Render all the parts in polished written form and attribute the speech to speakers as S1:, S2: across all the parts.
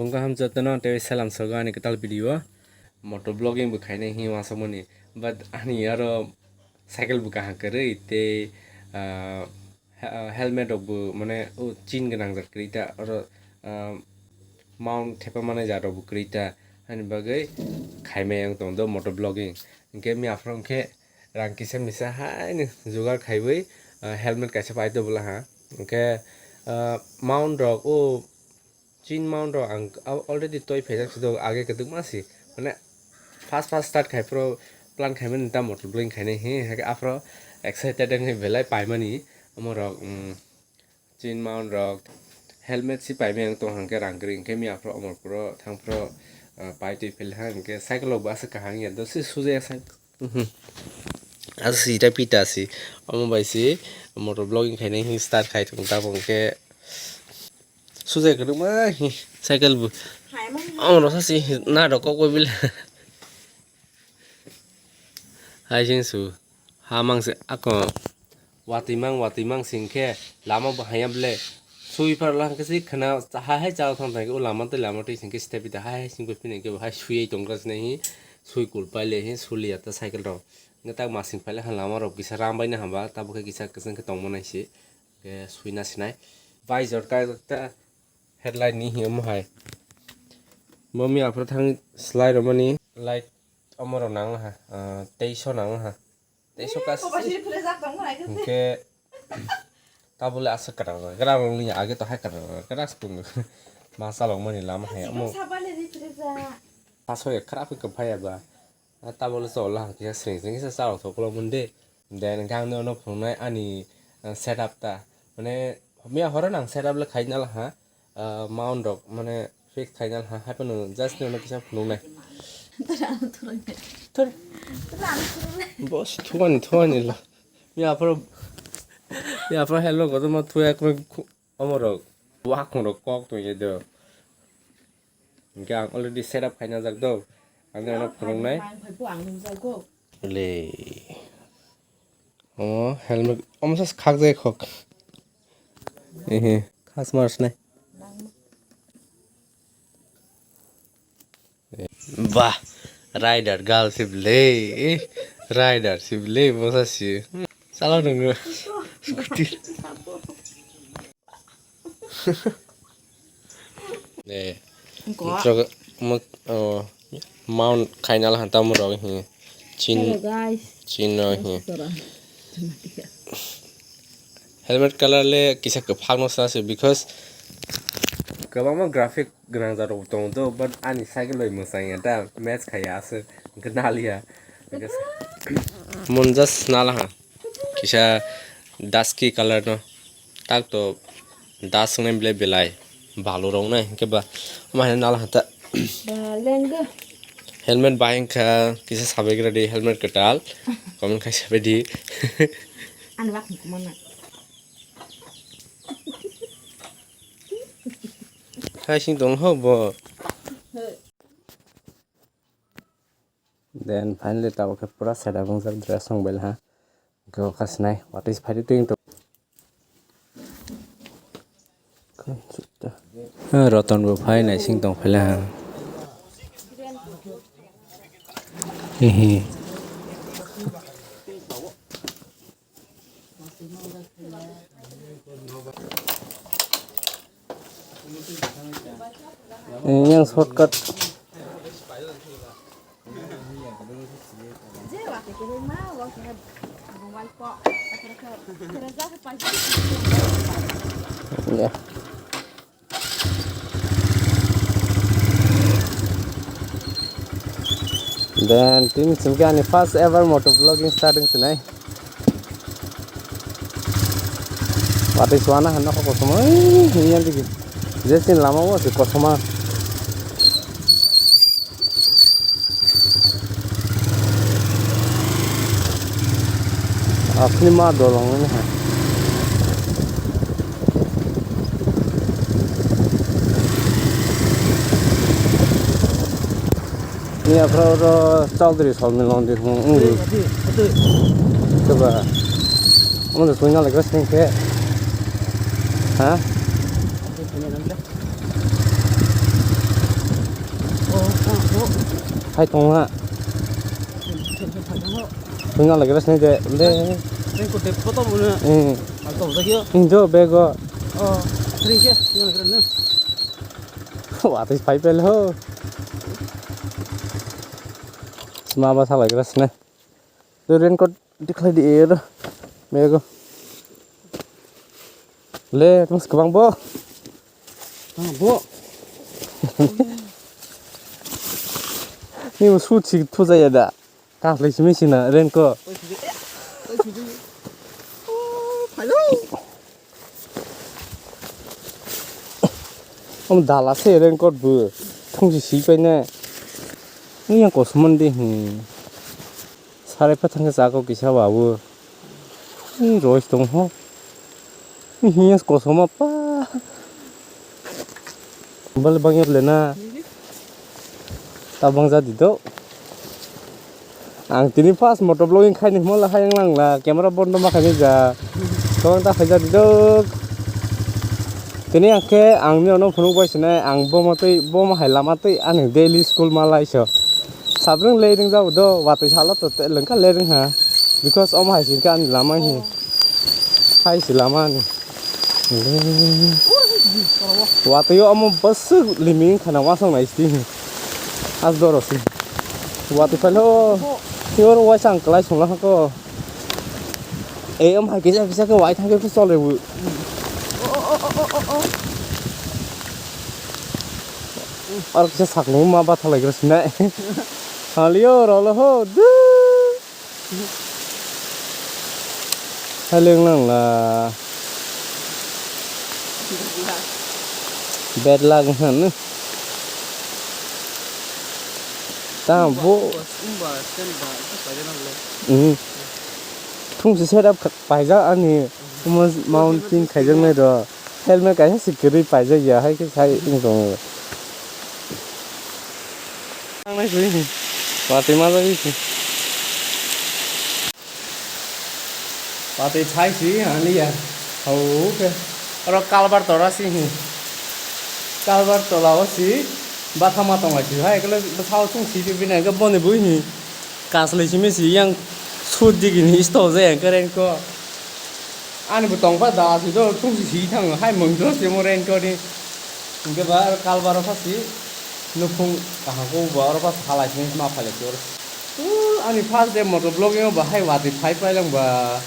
S1: Pongka ham jatana te salam soga ani kwtal video motovlogging bu khaine hi wasamoni but ani aro cycle bu ka hakare te helmet bu mane o chin ganang jat krita aro mount thepa mane jaro bu krita ani bagai khaime yang tong do motovlogging ke mi afrong ke rang kisem misa hai ni jugar khaibai helmet kaisa pai do bula ha ke mount rock o chin mount rock ang already toy phejak sido age ketuk masi mane fast start khai pro plan khai man ta motovlogging khai ne he ha afro excited ngai belai pai mani amor chin mount rock helmet si pai meng to hang ke rang green ke mi afro amor pro thang pro pai ti fel hang ke cycle ba sa ka hang ya do si suje sa asi ta pita si amor bai si motovlogging khai ne hi start khai thung ta bong ke suje ke ma cycle bu amor sa si na ro ko bil hai sing su ha mang se ako watimang sing ke lama bahayam le sui par lang ke si khana ha hai chaw thong thang ke lama te sing ke step ita hai sing ko pine ke hai sui tong ras nei sui kul pai le he suli ata cycle ro ngata ma sing pai le han lama ro kisa ram bai na hamba ta bu ke kisa keseng ke tong monai si ke sui na sinai vai jor ka ta headline ni hi mo hai mami apra thang slide ro mani light amor nang ha 23 nang ha 23 ka ke tabule asa kadang ni age to hai kadang spung masa long mani lama hai amo paso ya khara ke phaya ba tabule so la ke sing sa sa to ko munde then gang no phonai ani setup ta mane mi hora nang setup le khainal ha mount rock mane fix khainal ha happen just no kisa phunai bos thuani la mi afro hello ko ma thu ek amor wa khong ro kok to ye do gang already set up khaina jak do ang no phung nai le helmet almost khak jai khok khas mars nai वाह rider girl Sibley बसासी चलाउ नंगो scooty ए truck मक mount खाइनाल हता मरो हि चिन हि helmet colour ले किसा के फागनो सासे बिकॉज गोबां ग्राफिक गोनां जादों दं बाट आंनि साइकेल लय मोसायो दा मैच खायासो गनालिया मन जस्ट नाला हा किसा डास्की कलर न ताक तो दास ने ब्ले बेलाय बालो रौ नै के बा माने नाला हता हेलमेट बाइंग का किसा साबेग्रा दे हेलमेट कटाल कमेंट खाइसे बेदि आन वाक मना Sing dong ho bo then finally ta ke pura setup bang sak dress song bel ha go kasnai what is fighting to roton bo phai nai sing dong phela ha hi yang shortcut ya dan tim semkani first ever motovlogging starting tonight what is wana hanna ko kosoma yan digi jesin lama wo se kosoma अपनी माँ दोलोंगे में है ये अपना चौधरी साल में लौंडे हूँ तो बा मुझे सुनना लगा सिंह के हाँ hai tông ha mình ngon là cái này dễ lên
S2: Ini kode foto mana? Atau tak kira?
S1: Indo bego
S2: Sering ke? Yang keren nih.
S1: wah tis phai pel ho semua bahasa lagi ras nih turin kok diklai di air bego le terus kebang bo
S2: Bo.
S1: ini musuh cik tu saya dah kas lagi sini sini ren ko
S2: Halo.
S1: ông đào lá xe lên con vừa không chỉ xí bên này những cái cột môn đi sao phát thằng cái giá có cái sao bảo vừa rồi đồng hồ những cột mà pa bal bang nhập lên na tao bang ra đi đâu ang tini pas motovlog khai ni mola khai yang lang la camera bond ma khai ni ja tong ta khai ja di đâu tini angke ang ni ono phunu bai sine ang bo ma hai lama tei an daily school malai so sabrang le ding ja do wa tai sala to te leng ka le ding ha because om hai sin ka an lama hi hai si lama ni wa tai yo om bas liming khana wa song nai sti as do ro si wa tai phalo yo ro wa sang klai song la ko e om hai kisa ko wai thang ke so le bu और किसी सकलू माँ बात लग रहा है हालियो रोलो हो दू हालियो नंग ला बेड लाग हन तां वो थुंग से सेटअप पाइजा अनि माउंटिंग खाइजों ने रो हेलमेट काहे सिक्योरिटी पाइजा या है कि साइ इन दङ Này sih, pati mana lagi sih? Pati Thai sih, ini ya. Oh, oke. Orang kalbar tora sih, kalbar tora sih. Batam matang lagi. Hai, kalau betul tuh sih di sini agak boneh bunyi. Kasih sih masih yang sudah gini, istau saya yang keren kok. Ani betong pada sih tuh sih thang, hai mengjo sih mau keren kok nih. Mungkin bar kalbar apa sih? Nupung kahangku bawa apa salah sih maaf aja tur. Ani pas deh motovlog yang bahaya wati phai lang bah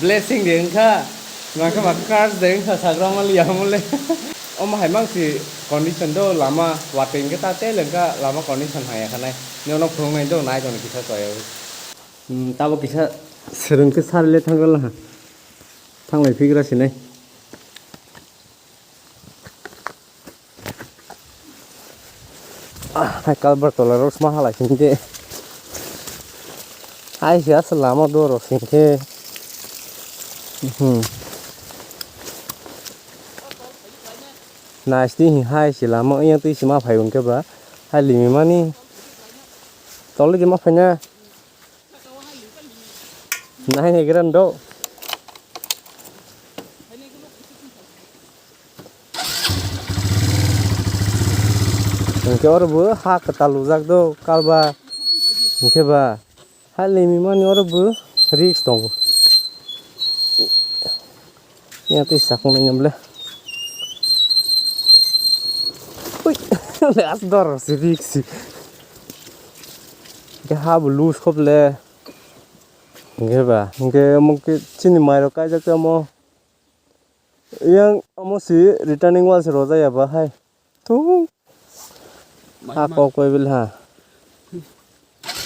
S1: blessing deh engkau, maka makar deh engkau sagram malia mulai. Om hai mang si condition do lama wati kita teh lengka lama condition hai kan nih. Ni orang pulang main do naik orang kita soal. Tahu kita sering kesal lihat tanggal lah, tanggal pikir sini. Hai kalbar tola ros mahal lah sini. Hai sih selama dua ros sini. Nah sih hai sih lama yang tu sih mah phai ungke ba. Hai limi mani. Tola di mah phainya. Nah ini keren do. Mungkin orang bu hak ketalu jak do kalba mungkin ba hal ini mana orang bu risk dong ya tuh sakung nyamble ui lepas dor si risk ke hab lose kop le mungkin ba mungkin cini mairo kai jak mo yang amo si returning wall si roza ya ba hai tuh aku kau bilang,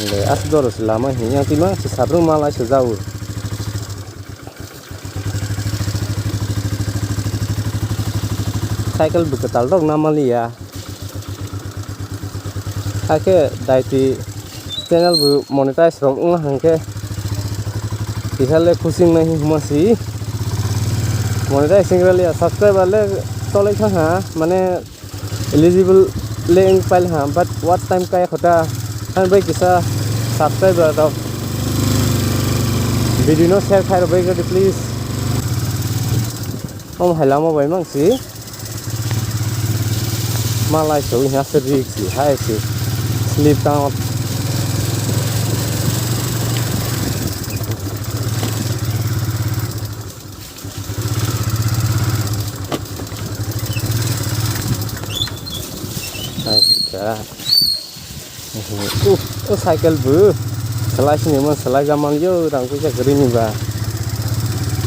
S1: le asdor selama ini yang timah sesabrung malah sejauh. Cycle kwtal dong nama liya. Ake daiti channel bu monetize rong hangke. Bisa le pusing nahi masih. Monetizing liya subscriber le tolak ha, mana eligible link file ha but what time kaya khota han bai kisa subscriber to video no share khai bai ga please om hailama bai mang si malai so nya se rik si hai si slip down Acha cycle bu selai sini mah selai gamal yo rang ku ja gari ni ba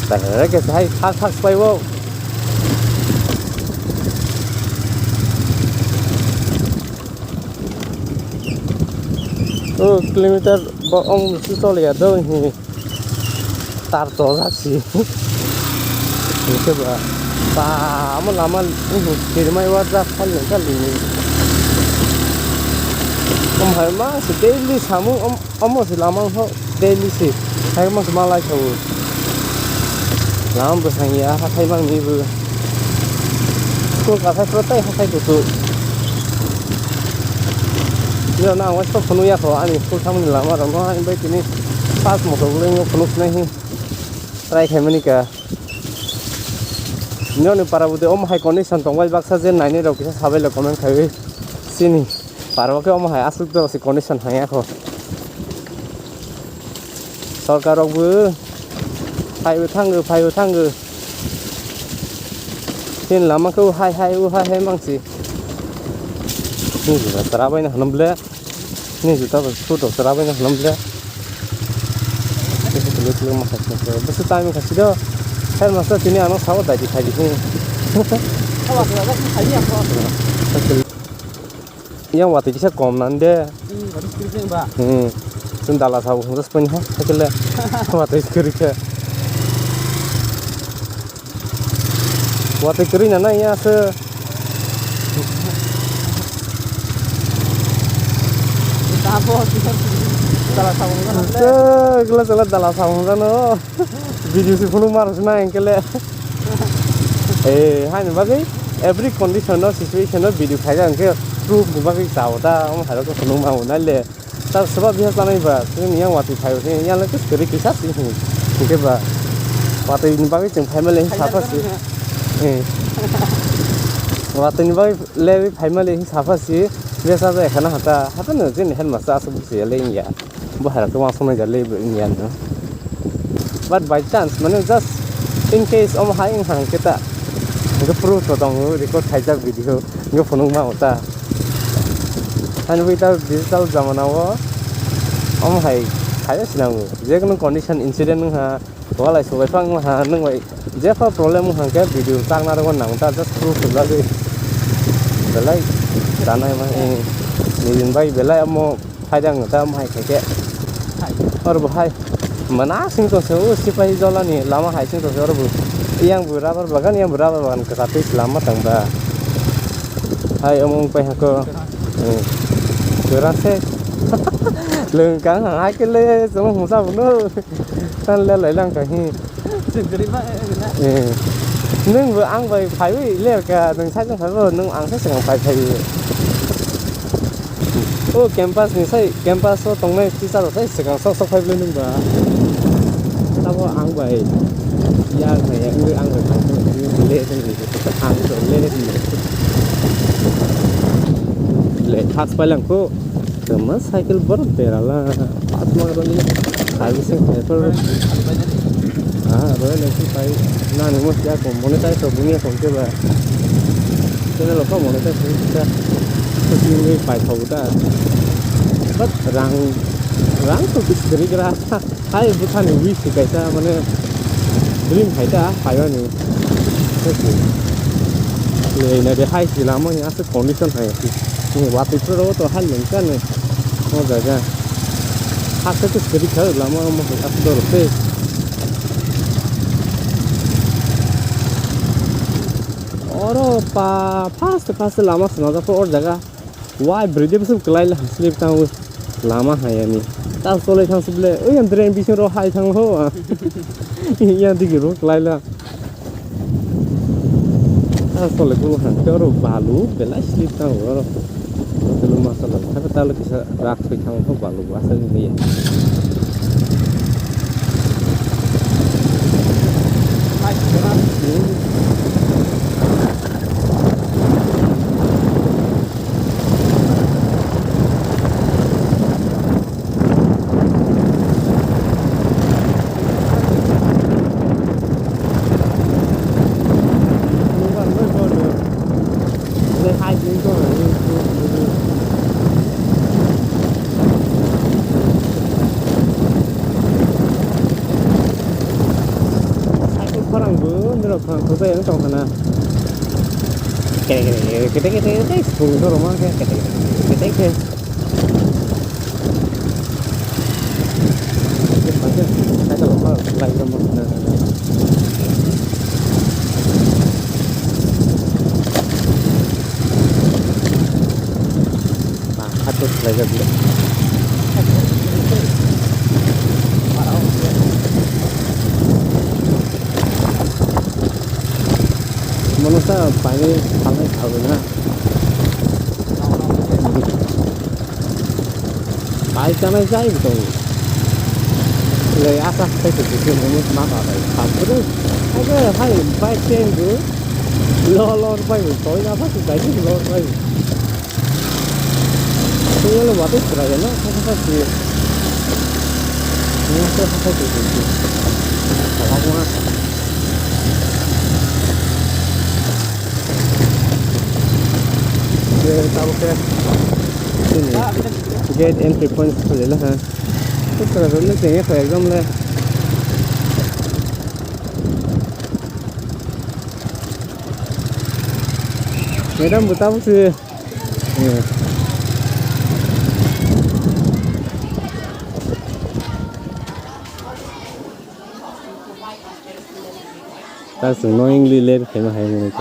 S1: ta ke sai thak pai wo kilometer ba ong su to le do hi tar to ra si ni ke ba ta ma lama ni mai wa ra khal ni ka li hai ma se daily samu amo se lamang ho daily se hai ma malai tho lam bu sang ya ha thai mang ni bu ko ka thai pro tai ha thai ku tu yo na wa so phunu ya kho ani ko tham ni lama ram ha in bai tini pas mo ko le ngo phunu nahi try khai mani ka no ni para bu de om hai condition tong wal baksa jen nai ni ro kisa sabai le comment khai sini Parwa ke om hai asuk to si condition hanya ko sarkar bu phai thang tin lama ko hai mang si ni juga terabai na hanamble ni juga tu to terabai na hanamble itu betul maksudnya besu time kasih do kan masa sini anak sawo tadi tadi ni
S2: awak ada khai apa
S1: yang waktu kita kom nande
S2: baru skripnya mbak
S1: sendala sawo terus punya kecil waktu skripnya waktu skripnya na ya se
S2: apa salah sawo
S1: kelas dala sawo kan video si phunu marus na engkele hai ni bagai every condition or situation or video khai jang ke proof ni bagai sawo ta om haro ko phunu ma na le ta sebab biasa nai ba ni yang wati khai ni yang le kiri kisah sih ni ke ba wati ni bagai jeng family sapa sih wati ni bagai le family sapa sih biasa je khana hata no jin hen masa asu sih le ya bo haro ko ma sona ja le ni ya no but by chance mane just in case om hai hang kita nge proof to dong record khai ja video nge phone ma ota and without digital zamana wo om hai khai sinang je kono condition incident ha wala so bai phang ha nang bai je fa problem hang ke video tang na ro nang ta just proof la ge belai tanai ma ni din bai belai amo khai jang ta am hai khai ke or bo hai mana sing to so sipai jola ni lama hai sing to so bu yang berabar bagan ke tapi selamat tang ba hai omong pai ha ko berase lưng cắn hàng hai cái lê giống không sao nữa tan lên lại lang cả hi nương vừa ăn về phải lê cả đừng sai không phải vừa nương ăn hết sẵn phải ô campus này sai campus số tông này chỉ sao sai sẵn sao phải lên nương bà tao có ăn về ya này người ăn rồi không lê thế gì ăn rồi lê gì lê thắt phải lang cô Mas cycle baru terala pas magar ni servicing paper royal enfield pai na ni mos ya ko monetize to bunia ko ke ba tene lo ko monetize ta to ni pai thau ta but rang to kis gari gra hai butha ni wi si kaisa mane dream hai ta pai wa ni le na de hai si lama ya se condition hai ni watwi pro to hal len kan ni mo ga ga ha se kis gari khar lama mo after se और fast Lama सुना था और जगह Y bridge भी सब कलाई ला slip था वो लामा है यानी ताल सोले था सब ले ओ यंत्र एम बीच रो हाई था हो यहाँ दिखे रो कलाई ला ताल सोले को हाँ तो रो बालू बेला स्लिप था वो रो तो लो मासाला tapi ताल किसा राख से था वो बालू वासा नहीं है
S2: đây hai tiếng thôi hai cái phẳng bữa nữa là phẳng có thể nó trồng hả cái cùng thôi đúng không cái hai tàu phẳng lại ra một Atus lagi dulu. Manusia paling tahu na. Baik kami saya betul.เลยอาซาใช้สิ่งที่มันมากอะไรทำก็ได้ให้ไปเช่นกูรอไปต่อยนะพักใจที่รอไปตัวเราว่าได้อะไรนะเขาที่นี่เขาที่เขาว่าเดี๋ยวตามแค่ที่นี่ get entry points เลยละฮะทุกคนรู้สึกยังไงกันเลยไม่ต้องบุตรบุตรThat's annoyingly late for my hair.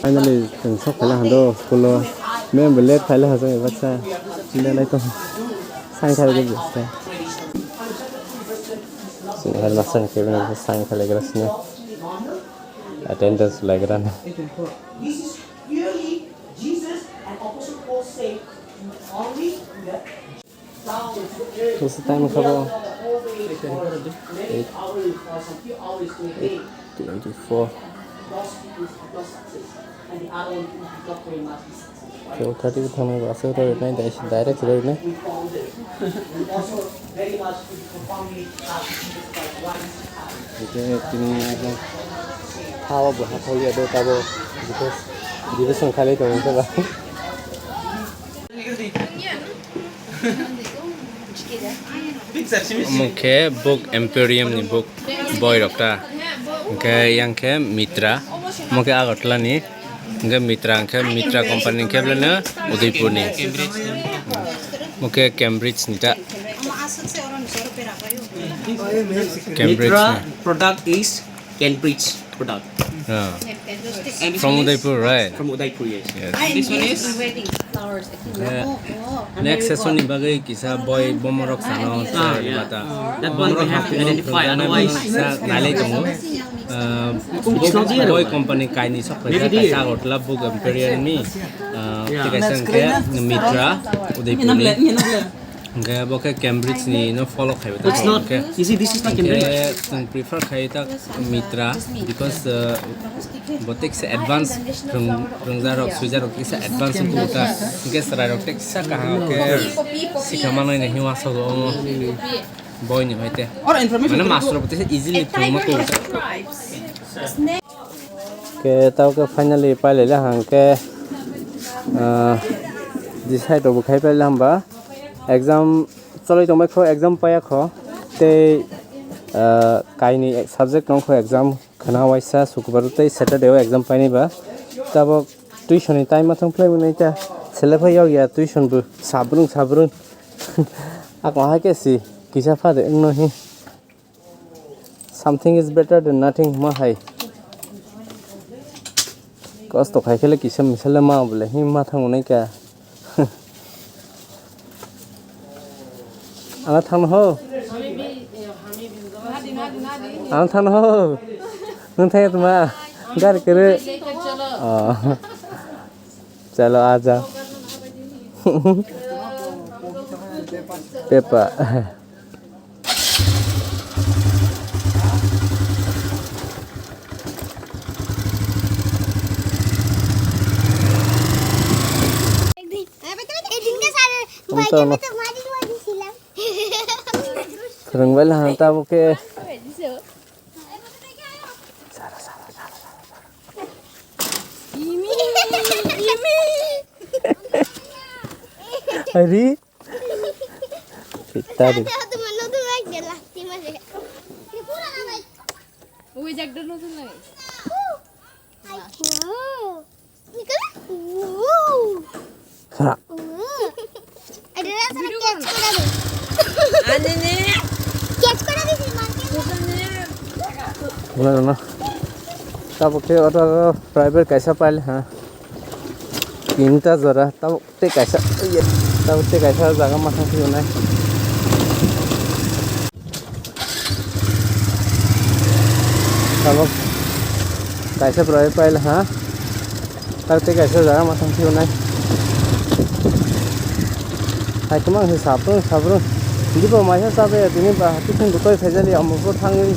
S2: Finally, sắp phải là hàng đô, polo. Mấy em bị late phải là hàng rồi, bắt xa. Nên lấy con sang khai cái gì thế? Xin hãy bắt sang cái này sang khai cái này. Attendance like that. What's the time, Kabo? 8:24. So 30 time was over at 9 days direct road. How about Holy Adotabo? Because division Khalid on Mungkin book Emporium ni book boy dokter. Mungkin yang ke Mitra. Mungkin agak lah ni. Mungkin Mitra company ke belana Udaipur ni. Mungkin Cambridge ni tak. Cambridge.
S3: Mitra product is Cambridge product.
S1: From Udaipur, right?
S3: From Udaipur, yes.
S1: This one is next session ni bagai kisah boy bomorok sana.
S3: That one we have to identify, otherwise
S1: nalai kamu. Boy company khaini sok kerja kisah hotel book Imperial ni. Tikaisan ke Mitra Udaipur ni. Okay, boke Cambridge ni no follow khai ta.
S3: It's not. You see, this is not Cambridge.
S1: I prefer khai ta Mitra because botek se advance rungzarok sujarok se advance ko ta. Guess rarok tek sa kaha ke sikamano ni hiwa so go boy ni hoite. Mana master bote se easily promote ko ta. Ke tau ke finally pai le la hang ke decide to khai pai lam ba exam चलो तो मैं खो exam पाया खो ते khaini subject नौ खो exam खाना वाइसा शुक्रवार ते Saturday वो exam पानी बा तब tuition टाइम में तुम play में नहीं था चले भाई यार यार tuition बु साबरुन आप वहाँ कैसी किसा फादे नहीं something is better than nothing माँ है कॉस्ट तो खाई के लिए किसा मिसाल माँ बोले ही माँ था उन्हें क्या Anh thằng hô, anh thằng hô, nương theo tụi mà, gạt cái đấy, chalo aja, Pepa,
S2: Rừng vậy là ta ok. Hari kita di. Boleh ना तब के और प्राइवेट कैसा पाले हाँ तीनटा जरा तब ते कैसा ये तब ते कैसा जगह माथा क्यों नहीं तब कैसा प्राइवेट पाले हाँ तब ते कैसा जगह माथा क्यों नहीं hai cái mang thì sạp luôn đi vào máy sạp về thì nên bà cái thằng của tôi phải ra đi một cái thằng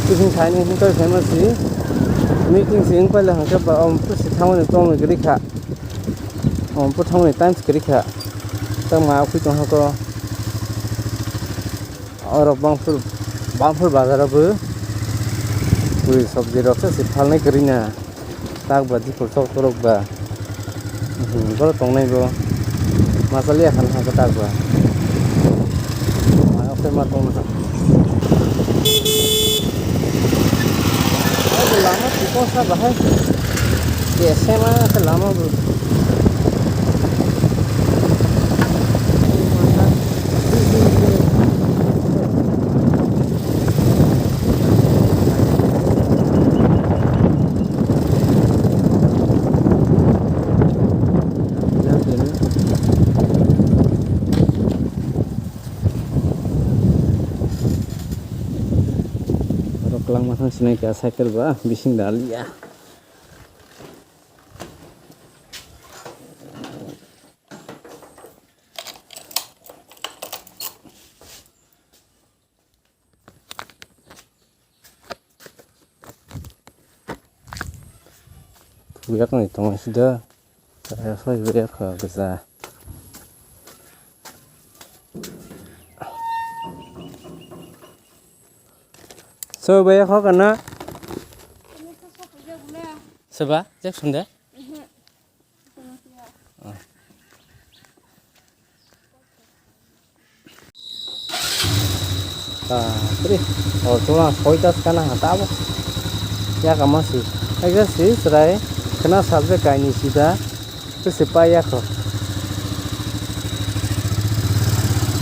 S2: cái thằng thái này tôi phải mà xí mấy cái xí phải là hàng cái bà ông cứ thằng này tôi cái đi khá ông cứ thằng này tan cái đi khá tao mà khi tôi có ở bang phur bazar ở bữa buổi sập gì đó sẽ phal này cái này tag badi phur sọc torok ba có tông này bro masalah kan hak tak ba mau ke matong na ada lama tu sa bahai कैसे mana selama bro kelang masang sini ke cycle ba bising dali ya biar nih teman sudah saya biar ke besar so bây khó cần á sao ba chắc xong đấy tadi chỗ nào khói tas kana hata bo ya kamu sih aja sih serai kena sabze khaini sida tu sipai ya kho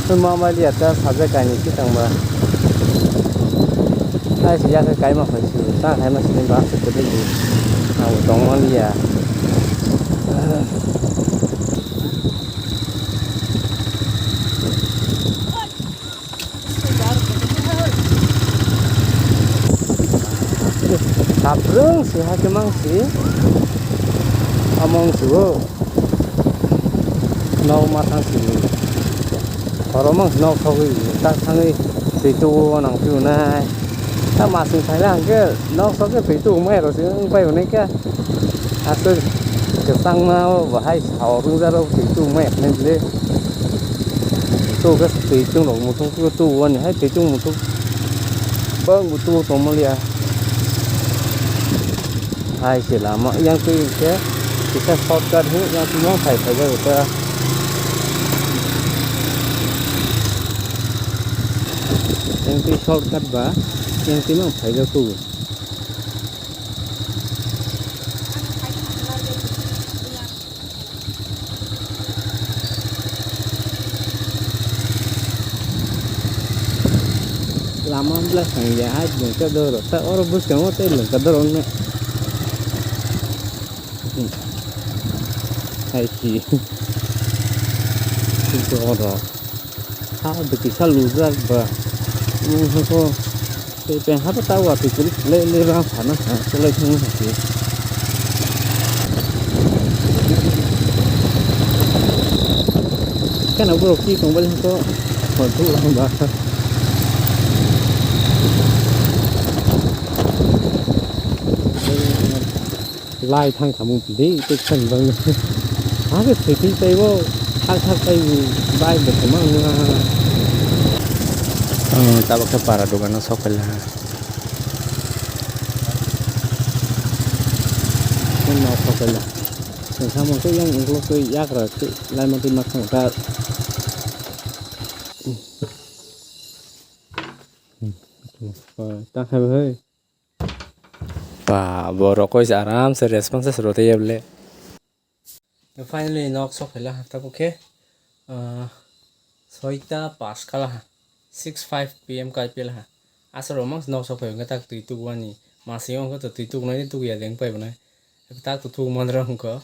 S2: tu mama lihat sabze khaini sih tangba ai chỉ ra cái mà phải xử ta hay mà xử lý bác cái gì nào trong nó đi à sabrung sih hai cái mang sih among suo nâu mà thằng sih kalau mang nâu không cái ta thằng ấy thì tu nằng tu nàyถ้ามาสิงไทยแล้วก็น้องเขาก็ไปตู้แม่เราสิไปวันนี้ก็อาจจะสั่งมาว่าให้เขารู้ว่าเราไปตู้แม่นี่เลยตู้ก็ไปตู้หลงมุทุกตู้วันนี้ให้ไปตู้มุทุกเบิ้งมุทุกตรงมาเลยให้เสียละมั้งยังไปแค่ที่แค่ซอสกันหูยังที่น้องใส่ไปก็จะยังไปซอสกันบ้าyang timang phải cho tu lama belas sang jahat mereka dorong tak orang bus kamu tu lengkap dorongnya hai si itu orang betul loser bah mungkin cái bên hát tao vào thì cứ lên ra phản nó sẽ lên không phải gì cái nào vừa khi còn bên có hoàn thu làm bà lai thang thầm một tí cái phần vâng cái thủy tây vô thang tây bay được cái mang tabak ke para dogan sok lah. Ini mau sok lah. Sama tu yang ingklo tu yak lah tu lain mati makan tak. Tak hai. Wah, borok kau aram se respons se suruh ya boleh. Finally nok sok lah. Tak oke. 6টা 5 kalah 6:05 PM kai pela asal romang nok sok pay ngatak tu itu wani masih orang tu itu nai tu ya leng pay bana tak tu mandra hungko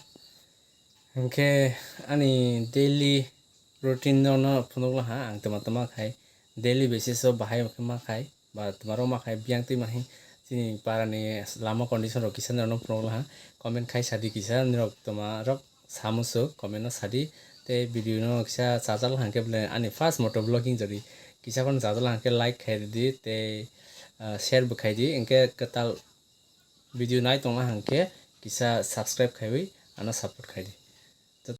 S2: hingke ani daily routine no punok lah ang teman-teman khai daily basis so bahai ma khai ba tumaro ma khai biang ti mahi sini para ni lama condition ro kisan no punok lah comment khai sadi kisan rok tumarok samuso comment no sadi te video no kisa chajal hangke bele ani first motovlogging jari kisa kon chajal hangke like khai di te share bu khai di enke kwtal video nai tonga hangke kisa subscribe khai ana support khai di